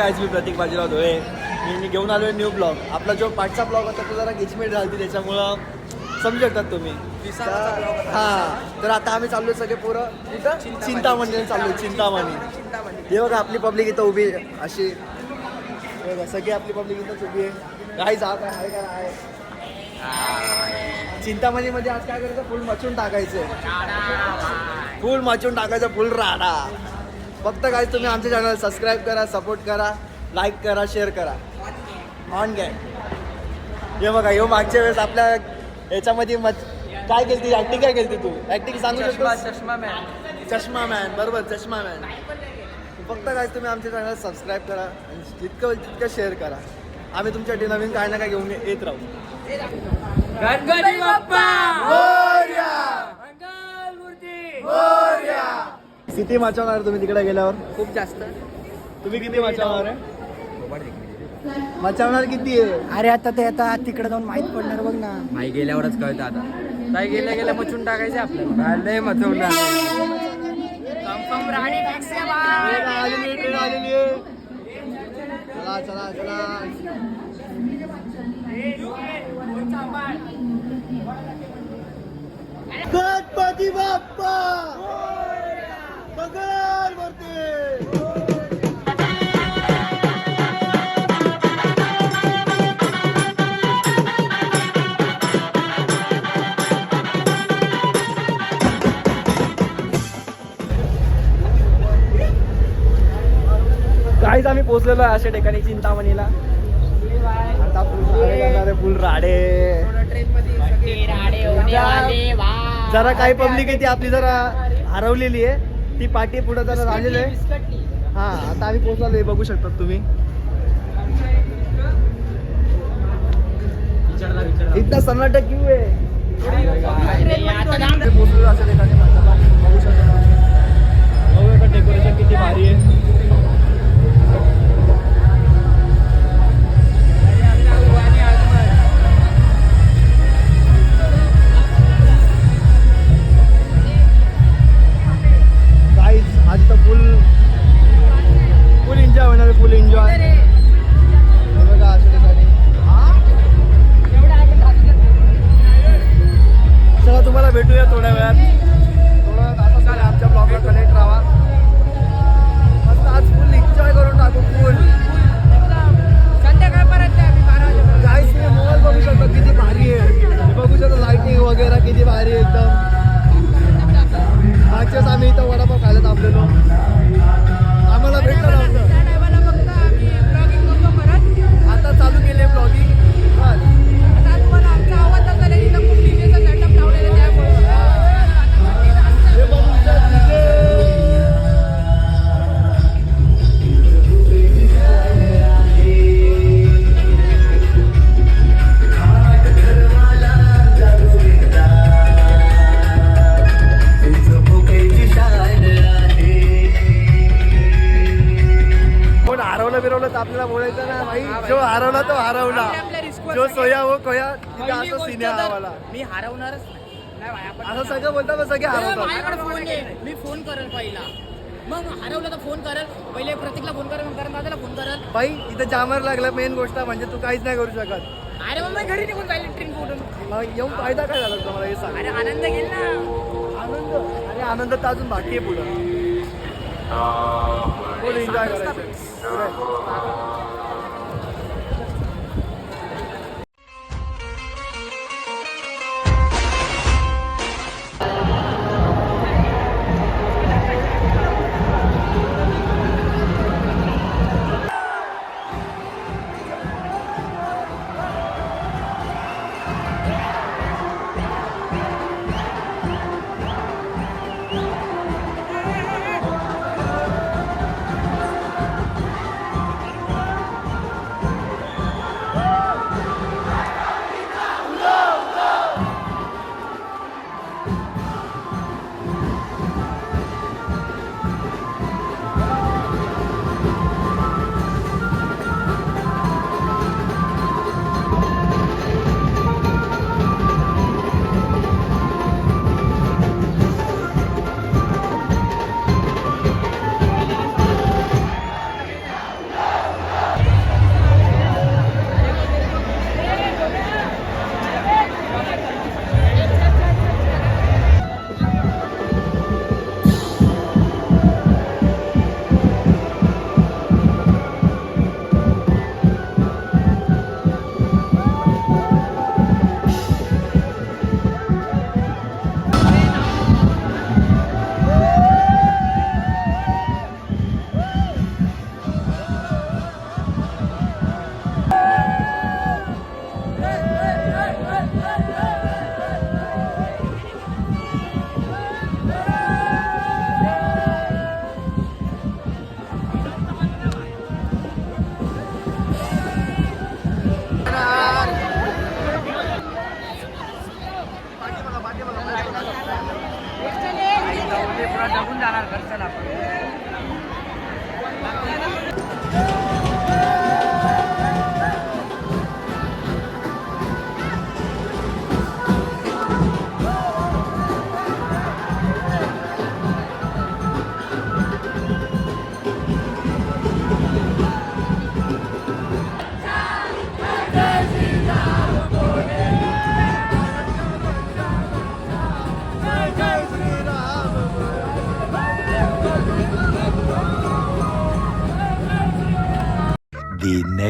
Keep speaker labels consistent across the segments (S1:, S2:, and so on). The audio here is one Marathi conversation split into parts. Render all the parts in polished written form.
S1: काय मी प्रतीक बाजीराव धोळे. मी घेऊन आलो आहे न्यू ब्लॉग. आपला जो पाठचा ब्लॉग होता तो जरा गिचमीट झाली त्याच्यामुळं समजू शकतात तुम्ही. हां तर आता आम्ही चाललो सगळे पोरं कुठं चिंतामणीला चाललो. चिंतामणी हे बघा आपली पब्लिक इथं उभी आहे अशी. बघा सगळी आपली पब्लिक इथंच उभी आहे. काय जात आहे काय आहे. चिंतामणीमध्ये आज काय करायचं फुल मचून टाकायचं. फुल मचून टाकायचं फुल राडा. फक्त काय तुम्ही आमच्या चॅनल सबस्क्राईब करा, सपोर्ट करा, लाईक करा, शेअर करा. ऑन काय हे बघा ह्यो मागच्या वेळेस आपल्या याच्यामध्ये काय केली ऍक्टिंग काय केली तू ऍक्टिंग सांगू शकतो. चष्मा मॅन बरोबर चष्मा मॅन. फक्त काय तुम्ही आमच्या चॅनल सबस्क्राईब करा आणि तितकं शेअर करा. आम्ही तुमच्यासाठी नवीन काय ना काय घेऊन येत राहू.
S2: गणपती बाप्पा
S1: मोरया!
S2: मंगलमूर्ती
S1: मोरया! किती वाचवणार तुम्ही तिकडे गेल्यावर.
S2: खूप जास्त.
S1: तुम्ही किती वाचवणार आहे. वाचवणार किती आहे.
S2: अरे आता तिकडे जाऊन माहित पडणार बघ ना. माई गेल्यावरच कळतं आता. काय गेल्या मचून टाकायचे आपल्याला. लय मचवणार. कन्फर्म राणी फिक्स आहे बाय.
S1: ट्रेन आलेली आहे. चला चला चला. गणपती बाप्पा मंगलमूर्ती. काहीच आम्ही पोहोचलेलो आहे अशा ठिकाणी चिंतामणीला. आता फुल राडे. जरा काही पब्लिक आहे ती आपली जरा हरवलेली आहे. ती पाठी पुढे जरा राहिलेली आहे. हा आता आम्ही पोहोचलो आहे बघू शकतात तुम्ही. इथं सन्नाटक क्यू आहे. पोहोचलो अशा ठिकाणी बघू शकता. बघू डेकोरेशन किती भारी आहे. आज तर फुल एन्जॉय होणार आहे. फुल एन्जॉय बघा अशा ठिकाणी. चला तुम्हाला भेटूया थोड्या वेळात. थोडा असं चालेल आमच्या ब्लॉगला कनेक्ट राहा. मस्त आज फुल एन्जॉय करून टाकू. फुल
S2: संध्याकाळपर्यंत
S1: काहीच नाही. मोबाईल बघू शकता किती भारी आहे. बघू शकता लाईटिंग वगैरे किती भारी आहे एकदम. मागच्याच आम्ही इथं वडापाव खायला थांबलेलो. आम्हाला भेटलं नव्हतं. आता चालू केले ब्लॉगिंग. बिरवलं तर आपल्याला बोलायचं ना भाई. जो हरवला तो हरवला. जो सोया हो खोया. तिथे असं सिने आम्हाला.
S2: मी हरवणारच नाही भाई. आपण
S1: असं सगळं बोलतात तर सगळे हरवतात.
S2: माझ्याकडे फोन आहे. मी फोन करेल पहिला. मग हरवलं तर फोन करेल. पहिले प्रतीकला फोन करेल. मग करण दादाला फोन करेल.
S1: भाई इथं जामर लागला. मेन गोष्ट म्हणजे तू काहीच नाही करू शकत.
S2: अरे मग मी घरी निघून जाईल ट्रेन कुठून.
S1: मग येऊन फायदा काय झाला तुम्हाला हे सांग.
S2: अरे आनंद घेईल ना.
S1: आनंद. अरे आनंद तर अजून बाकी आहे पुढं. फुल एन्जॉय करायचं.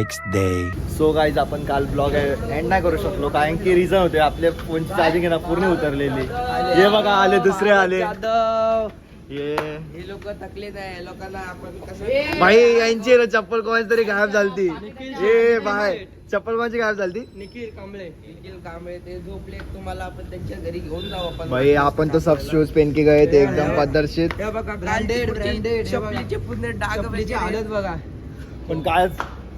S3: next day.
S1: सो गाईज आपण काल ब्लॉग एंड नाही करू शकलो कारण की रिझन होते आपल्या फोनची चार्जिंग आहे ना पूर्ण उतरलेली. हे बघा आले दुसरे आले.
S2: हे लोक थकले नाही लोकांना आपण कसं
S1: भाई यांची ना चप्पल कोणाची तरी गायब झालती. ए भाई चप्पल माझी गायब झालती.
S2: निखिल कांबळे ते झोपले. तुम्हाला आपण त्यांच्या घरी घेऊन जाऊ आपण.
S1: भाई आपण तो सब शूज पेन के गए ते एकदम पद्धतशीर.
S2: हे बघा ब्रँडेड चपलीचे पुन्हा डाग हालत बघा.
S1: पण काय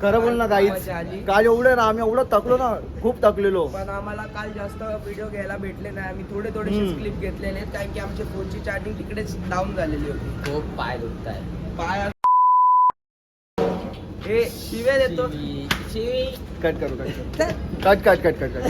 S1: खरं बोल ना काहीच काल एवढे ना आम्ही एवढं थकलो ना खूप थकलेलो.
S2: पण आम्हाला काल जास्त व्हिडिओ घ्यायला भेटले नाही. आम्ही थोडेसे क्लिप घेतलेले आहेत कारण की आमच्या फोनची चार्जिंग तिकडेच डाऊन झालेली होती. खूप पाय दुखत आहे. पाय हे शिव्या देतो.
S1: कट करू cut cut cut cut cut cut